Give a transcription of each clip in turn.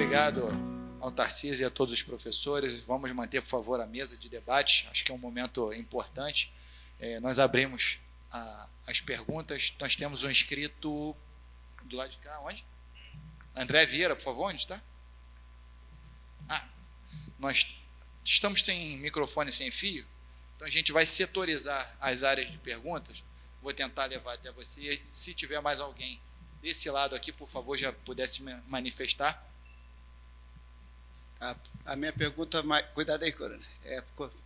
obrigado ao Tarcísio e a todos os professores. Vamos manter, por favor, a mesa de debate. Acho que é um momento importante. Nós abrimos as perguntas. Nós temos um inscrito do lado de cá. Onde? André Vieira, por favor. Onde está? Nós estamos sem microfone sem fio. Então, a gente vai setorizar as áreas de perguntas. Vou tentar levar até você. Se tiver mais alguém desse lado aqui, por favor, já pudesse manifestar. A minha pergunta, cuidado aí, Corona, é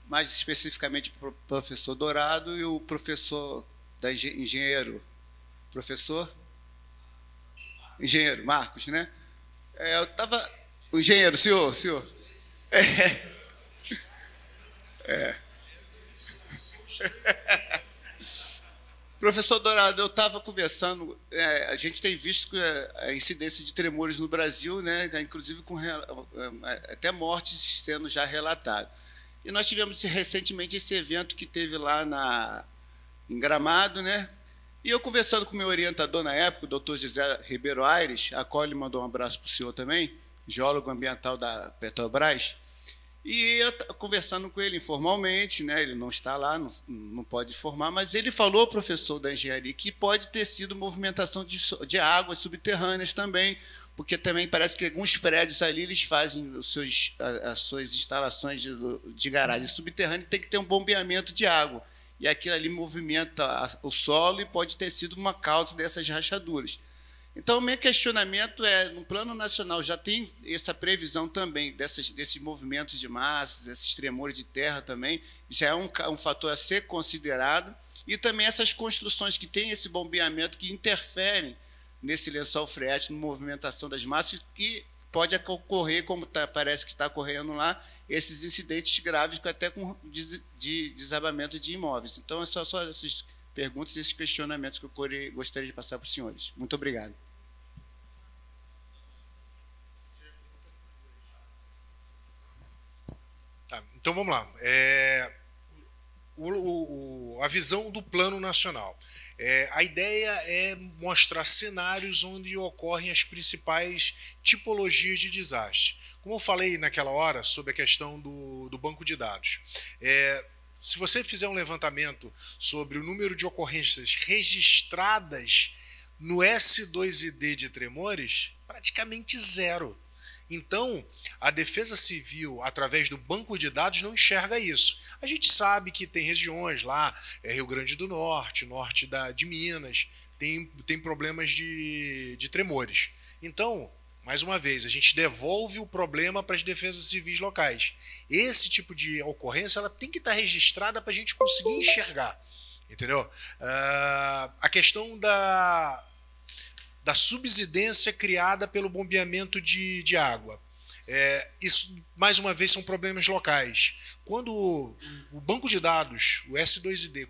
mais especificamente para o professor Dourado e o professor da engenheiro. Professor? Engenheiro, Marcos, né? Eu estava... O engenheiro, senhor. Professor Dourado, eu estava conversando, a gente tem visto que a incidência de tremores no Brasil, né, inclusive com até mortes sendo já relatadas. E nós tivemos recentemente esse evento que teve lá em Gramado, né? E eu conversando com o meu orientador na época, o doutor José Ribeiro Aires, a qual ele mandou um abraço para o senhor também, geólogo ambiental da Petrobras. E eu conversando com ele informalmente, né, ele não está lá, não pode informar, mas ele falou, professor da engenharia, que pode ter sido movimentação de águas subterrâneas também, porque também parece que alguns prédios ali eles fazem as suas instalações de garagem subterrânea, tem que ter um bombeamento de água. E aquilo ali movimenta o solo e pode ter sido uma causa dessas rachaduras. Então, o meu questionamento no plano nacional, já tem essa previsão também desses movimentos de massas, esses tremores de terra também, já é um fator a ser considerado, e também essas construções que têm esse bombeamento que interferem nesse lençol freático, na movimentação das massas, que pode ocorrer, como parece que está ocorrendo lá, esses incidentes graves, até com desabamento de imóveis. Então, é só essas perguntas e esses questionamentos que eu gostaria de passar para os senhores. Muito obrigado. Tá, então, vamos lá. A visão do Plano Nacional. A ideia é mostrar cenários onde ocorrem as principais tipologias de desastre. Como eu falei naquela hora sobre a questão do banco de dados, se você fizer um levantamento sobre o número de ocorrências registradas no S2ID de tremores, praticamente zero. Então, a Defesa Civil, através do banco de dados, não enxerga isso. A gente sabe que tem regiões lá, Rio Grande do Norte, norte de Minas, tem problemas de tremores. Então, mais uma vez, a gente devolve o problema para as defesas civis locais. Esse tipo de ocorrência ela tem que estar registrada para a gente conseguir enxergar. Entendeu? A questão da subsidência criada pelo bombeamento de água. Isso, mais uma vez, são problemas locais. Quando o banco de dados, o S2ID,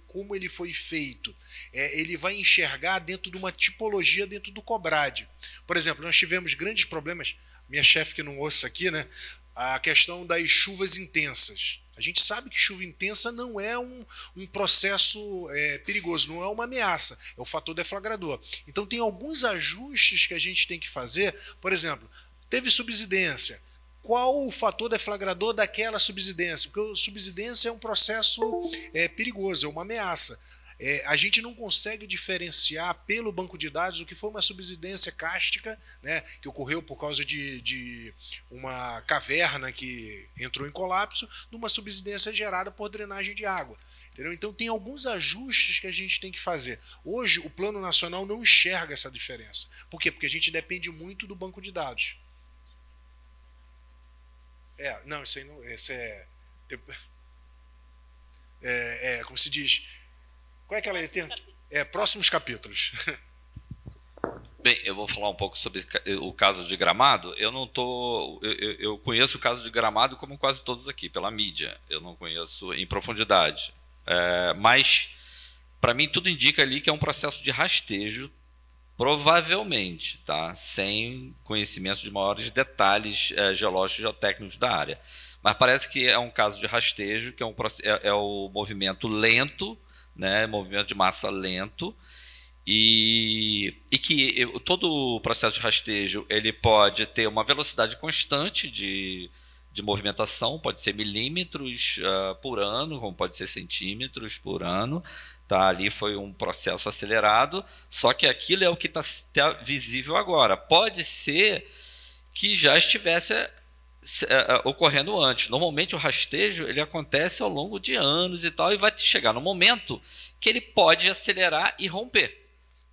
como ele foi feito, ele vai enxergar dentro de uma tipologia dentro do COBRAD. Por exemplo, nós tivemos grandes problemas, minha chefe que não ouça aqui, né, a questão das chuvas intensas. A gente sabe que chuva intensa não é um processo perigoso, não é uma ameaça, é o fator deflagrador. Então tem alguns ajustes que a gente tem que fazer. Por exemplo, teve subsidência. Qual o fator deflagrador daquela subsidência? Porque a subsidência é um processo perigoso, é uma ameaça. A gente não consegue diferenciar pelo banco de dados o que foi uma subsidência cárstica, né, que ocorreu por causa de uma caverna que entrou em colapso, de uma subsidência gerada por drenagem de água. Entendeu? Então tem alguns ajustes que a gente tem que fazer. Hoje o Plano Nacional não enxerga essa diferença. Por quê? Porque a gente depende muito do banco de dados. Não, isso aí não. Como se diz. Qual é que ela tem? Próximos capítulos. Bem, eu vou falar um pouco sobre o caso de Gramado. Eu conheço o caso de Gramado como quase todos aqui, pela mídia. Eu não conheço em profundidade. Mas, para mim, tudo indica ali que é um processo de rastejo, provavelmente, tá? Sem conhecimento de maiores detalhes geológicos e geotécnicos da área. Mas parece que é um caso de rastejo, que é o movimento lento, né, movimento de massa lento, e que todo o processo de rastejo ele pode ter uma velocidade constante de movimentação, pode ser milímetros por ano, como pode ser centímetros por ano. Tá? Ali foi um processo acelerado, só que aquilo é o que está visível agora. Pode ser que já estivesse ocorrendo antes. Normalmente o rastejo ele acontece ao longo de anos e tal, e vai chegar no momento que ele pode acelerar e romper.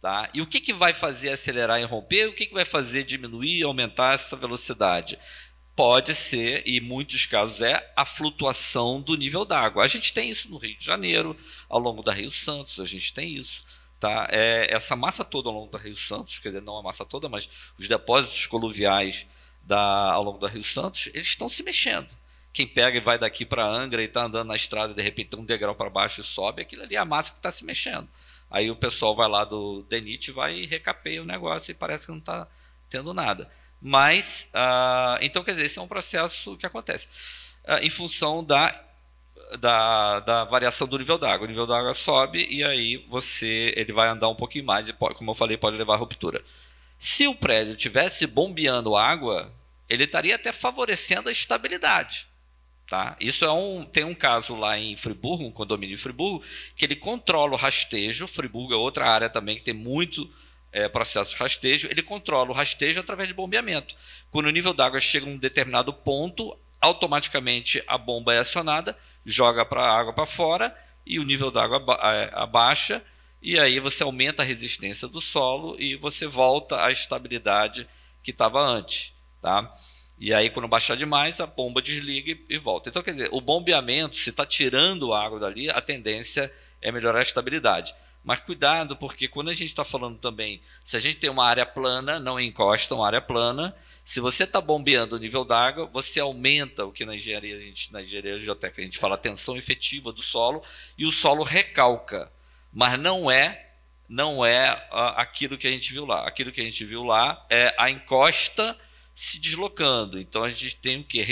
Tá? E o que vai fazer acelerar e romper? O que vai fazer diminuir e aumentar essa velocidade? Pode ser, e em muitos casos a flutuação do nível d'água. A gente tem isso no Rio de Janeiro, ao longo da Rio Santos, a gente tem isso. Tá? Essa massa toda ao longo da Rio Santos, quer dizer, não a massa toda, mas os depósitos coluviais ao longo da Rio Santos, eles estão se mexendo. Quem pega e vai daqui para Angra e está andando na estrada e de repente tem um degrau para baixo e sobe, aquilo ali é a massa que está se mexendo. Aí o pessoal vai lá do DENIT, vai e recapeia o negócio e parece que não está tendo nada. Mas, então, quer dizer, esse é um processo que acontece em função da variação do nível d'água. O nível d'água sobe e aí ele vai andar um pouquinho mais e, como eu falei, pode levar a ruptura. Se o prédio estivesse bombeando água, ele estaria até favorecendo a estabilidade. Tá? Isso tem um caso lá em Friburgo, um condomínio em Friburgo, que ele controla o rastejo. Friburgo é outra área também que tem muito processo de rastejo. Ele controla o rastejo através de bombeamento. Quando o nível d'água chega a um determinado ponto, automaticamente a bomba é acionada, joga a água para fora e o nível d'água abaixa, e aí você aumenta a resistência do solo e você volta à estabilidade que estava antes. Tá? E aí, quando baixar demais, a bomba desliga e volta. Então, quer dizer, o bombeamento, se está tirando a água dali, a tendência é melhorar a estabilidade. Mas cuidado, porque quando a gente está falando também, se a gente tem uma área plana, não encosta uma área plana, se você está bombeando o nível d'água, você aumenta o que na engenharia geotécnica a gente fala a tensão efetiva do solo, e o solo recalca. Mas não é aquilo que a gente viu lá. Aquilo que a gente viu lá é a encosta se deslocando. Então a gente tem o que?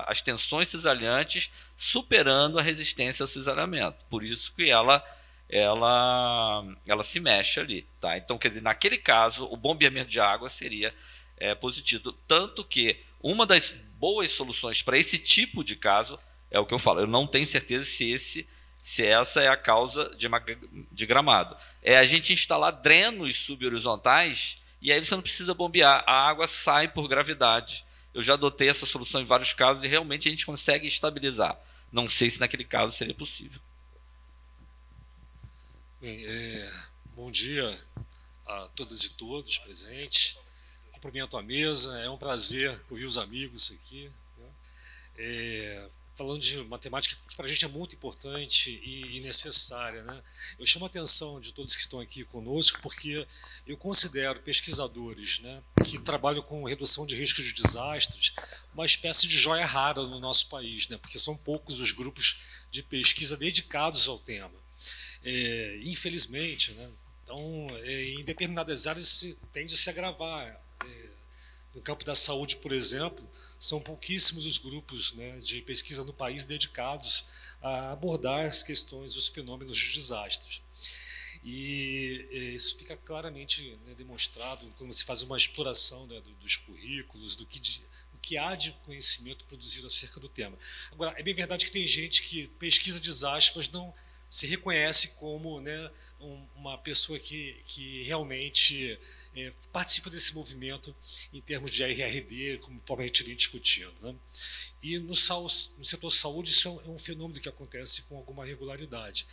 As tensões cisalhantes superando a resistência ao cisalhamento. Por isso que ela se mexe ali. Tá? Então, quer dizer, naquele caso, o bombeamento de água seria positivo. Tanto que uma das boas soluções para esse tipo de caso é o que eu falo. Eu não tenho certeza se essa é a causa de Gramado. É a gente instalar drenos subhorizontais e aí você não precisa bombear. A água sai por gravidade. Eu já adotei essa solução em vários casos e realmente a gente consegue estabilizar. Não sei se naquele caso seria possível. Bem, bom dia a todas e todos presentes. Cumprimento a mesa. É um prazer ouvir os amigos aqui. Né? Falando de matemática, que para a gente é muito importante e necessária. Né? Eu chamo a atenção de todos que estão aqui conosco, porque eu considero pesquisadores, né, que trabalham com redução de risco de desastres uma espécie de joia rara no nosso país, né, porque são poucos os grupos de pesquisa dedicados ao tema. Infelizmente, né, então, em determinadas áreas tende a se agravar. No campo da saúde, por exemplo, são pouquíssimos os grupos, né, de pesquisa no país dedicados a abordar as questões, os fenômenos de desastres. E isso fica claramente, né, demonstrado quando se faz uma exploração, né, dos currículos, do que há de conhecimento produzido acerca do tema. Agora, é bem verdade que tem gente que pesquisa desastres, mas não se reconhece como, né, uma pessoa que realmente participa desse movimento em termos de RRD, conforme a gente vem discutindo. Né? E no setor saúde, isso é um fenômeno que acontece com alguma regularidade.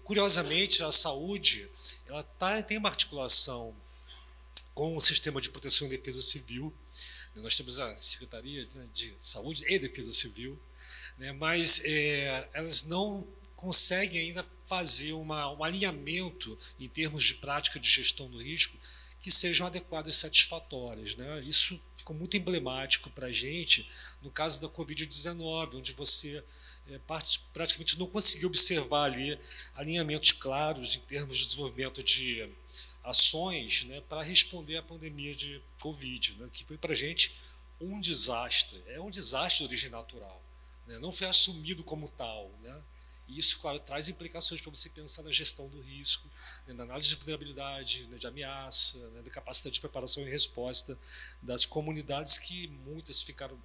Curiosamente, a saúde ela tem uma articulação com o sistema de proteção e defesa civil. Nós temos a Secretaria de Saúde e Defesa Civil, né? Mas elas não conseguem ainda fazer um alinhamento em termos de prática de gestão do risco que sejam adequadas e satisfatórias. Né? Isso ficou muito emblemático para a gente no caso da Covid-19, onde você praticamente não conseguiu observar ali alinhamentos claros em termos de desenvolvimento de ações, né, para responder à pandemia de Covid, né, que foi para a gente um desastre. É um desastre de origem natural. Né? Não foi assumido como tal. Né? E isso, claro, traz implicações para você pensar na gestão do risco, né, na análise de vulnerabilidade, né, de ameaça, né, da capacidade de preparação e resposta das comunidades, que muitas ficaram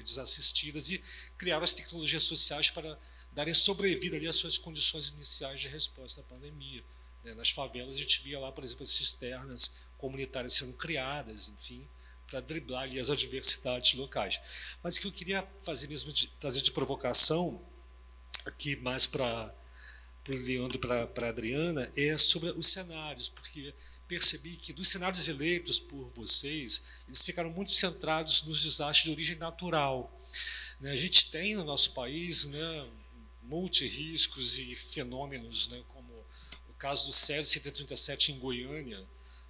desassistidas, e criaram as tecnologias sociais para darem sobrevida ali às suas condições iniciais de resposta à pandemia. Né. Nas favelas a gente via lá, por exemplo, as cisternas comunitárias sendo criadas, enfim, para driblar ali as adversidades locais. Mas o que eu queria fazer mesmo, trazer de provocação, aqui mais para o Leandro e para a Adriana, é sobre os cenários, porque percebi que dos cenários eleitos por vocês, eles ficaram muito centrados nos desastres de origem natural. Né, a gente tem no nosso país, né, multirriscos e fenômenos, né, como o caso do Césio 137 em Goiânia,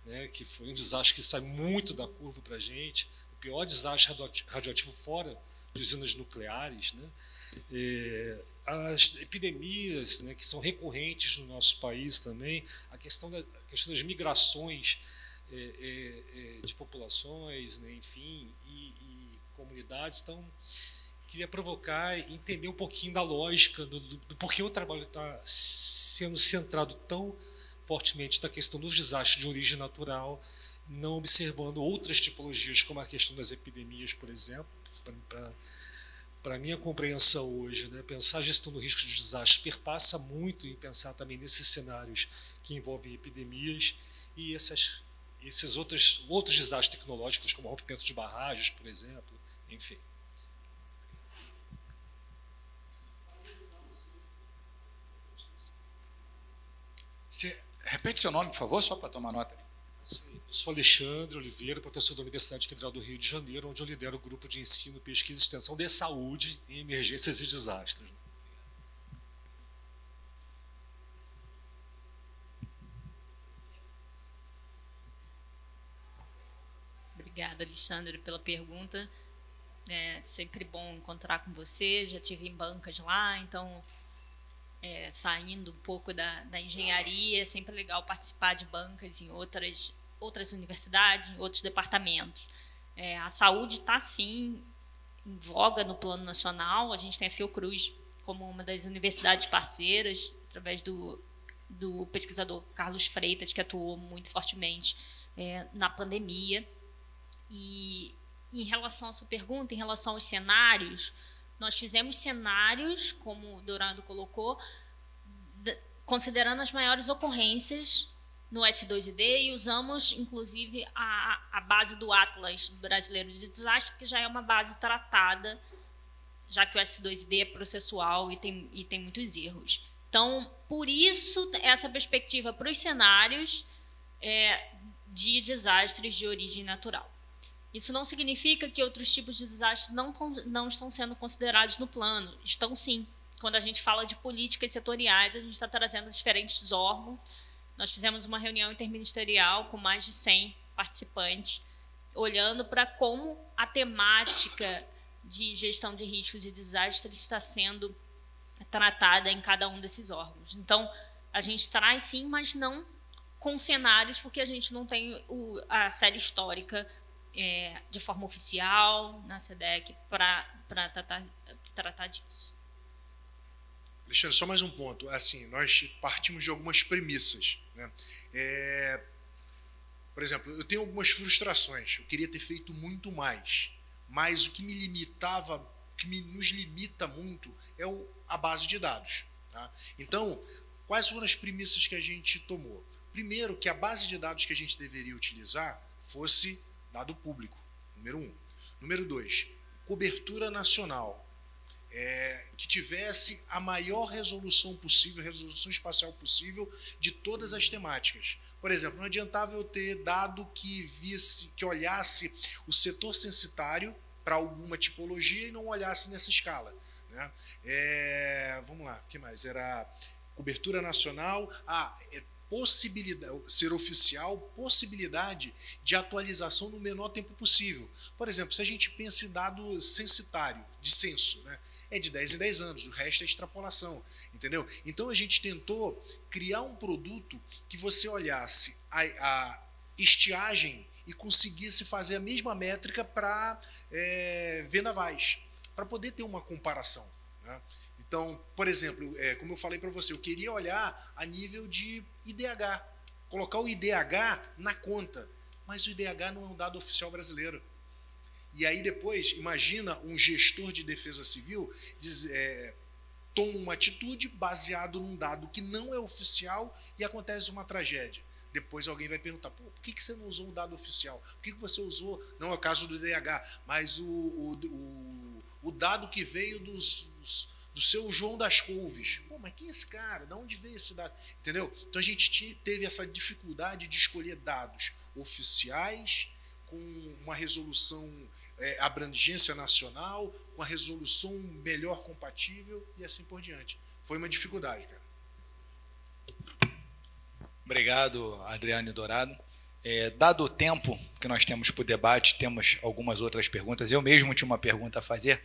né, que foi um desastre que sai muito da curva para a gente, o pior desastre radioativo fora de usinas nucleares, né, as epidemias, né, que são recorrentes no nosso país também, a questão das migrações de populações, né, enfim, e comunidades. Então, queria provocar e entender um pouquinho da lógica do porquê o trabalho está sendo centrado tão fortemente na questão dos desastres de origem natural, não observando outras tipologias, como a questão das epidemias, por exemplo. Para a minha compreensão hoje, né, pensar a gestão do risco de desastre perpassa muito em pensar também nesses cenários que envolvem epidemias e esses outros desastres tecnológicos, como rompimento de barragens, por exemplo, enfim. Você repete seu nome, por favor, só para tomar nota. Eu sou Alexandre Oliveira, professor da Universidade Federal do Rio de Janeiro, onde eu lidero o grupo de ensino, pesquisa e extensão de saúde em emergências e desastres. Obrigada, Alexandre, pela pergunta. É sempre bom encontrar com você. Já tive em bancas lá, então, saindo um pouco da engenharia, é sempre legal participar de bancas em outras universidades, em outros departamentos. A saúde está, sim, em voga no plano nacional. A gente tem a Fiocruz como uma das universidades parceiras, através do pesquisador Carlos Freitas, que atuou muito fortemente na pandemia. E em relação à sua pergunta, em relação aos cenários, nós fizemos cenários, como o Dorado colocou, considerando as maiores ocorrências no S2ID, e usamos, inclusive, a base do Atlas Brasileiro de Desastre, porque já é uma base tratada, já que o S2ID é processual e tem muitos erros. Então, por isso, essa perspectiva para os cenários de desastres de origem natural. Isso não significa que outros tipos de desastres não estão sendo considerados no plano. Estão, sim. Quando a gente fala de políticas setoriais, a gente está trazendo diferentes órgãos. Nós fizemos uma reunião interministerial com mais de 100 participantes, olhando para como a temática de gestão de riscos e desastres está sendo tratada em cada um desses órgãos. Então, a gente traz sim, mas não com cenários, porque a gente não tem a série histórica de forma oficial na SEDEC para tratar disso. Alexandre, só mais um ponto. Assim, nós partimos de algumas premissas, né? Por exemplo, eu tenho algumas frustrações. Eu queria ter feito muito mais, mas o que me limitava, o que nos limita muito é a base de dados. Tá? Então, quais foram as premissas que a gente tomou? Primeiro, que a base de dados que a gente deveria utilizar fosse dado público, número 1. Número 2, cobertura nacional. Que tivesse a maior resolução possível, resolução espacial possível de todas as temáticas. Por exemplo, não adiantava eu ter dado que olhasse o setor censitário para alguma tipologia e não olhasse nessa escala, né? Vamos lá, o que mais? Era cobertura nacional, possibilidade, ser oficial, possibilidade de atualização no menor tempo possível. Por exemplo, se a gente pensa em dado censitário, de censo, né? É de 10 em 10 anos, o resto é extrapolação, entendeu? Então a gente tentou criar um produto que você olhasse a estiagem e conseguisse fazer a mesma métrica para vendavais, para poder ter uma comparação, né? Então, por exemplo, como eu falei para você, eu queria olhar a nível de IDH, colocar o IDH na conta, mas o IDH não é um dado oficial brasileiro. E aí depois, imagina um gestor de defesa civil toma uma atitude baseado num dado que não é oficial e acontece uma tragédia. Depois alguém vai perguntar, por que você não usou o dado oficial? Por que você usou, não é o caso do IDH, mas o dado que veio do seu João das Couves? Pô, mas quem é esse cara? De onde veio esse dado? Entendeu? Então a gente teve essa dificuldade de escolher dados oficiais com uma resolução abrangência nacional, com a resolução melhor compatível e assim por diante. Foi uma dificuldade, cara. Obrigado, Adriano e Dourado. Dado o tempo que nós temos para o debate, temos algumas outras perguntas. Eu mesmo tinha uma pergunta a fazer,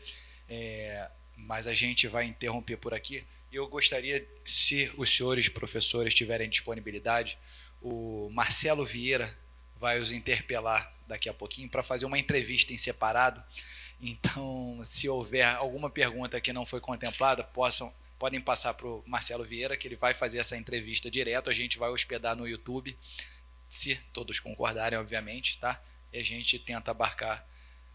mas a gente vai interromper por aqui. Eu gostaria, se os senhores professores tiverem disponibilidade, o Marcelo Vieira vai os interpelar daqui a pouquinho para fazer uma entrevista em separado. Então, se houver alguma pergunta que não foi contemplada, podem passar para o Marcelo Vieira, que ele vai fazer essa entrevista direto. A gente vai hospedar no YouTube, se todos concordarem, obviamente, tá? E a gente tenta abarcar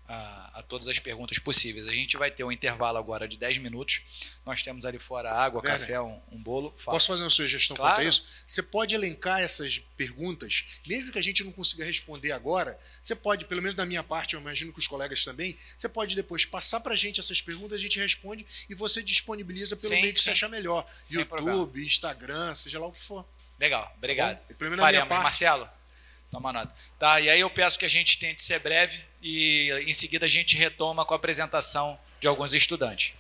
a todas as perguntas possíveis. A gente vai ter um intervalo agora de 10 minutos. Nós temos ali fora água, café, um bolo. Fala. Posso fazer uma sugestão Claro. quanto a isso? Você pode elencar essas perguntas, mesmo que a gente não consiga responder agora, você pode, pelo menos da minha parte, eu imagino que os colegas também, você pode depois passar para a gente essas perguntas, a gente responde e você disponibiliza pelo meio que você achar melhor. Sem YouTube, problema. Instagram, seja lá o que for. Legal, obrigado. Tá, pelo menos da minha Faremos, parte. Marcelo, toma nota. Tá, e aí eu peço que a gente tente ser breve e em seguida a gente retoma com a apresentação de alguns estudantes.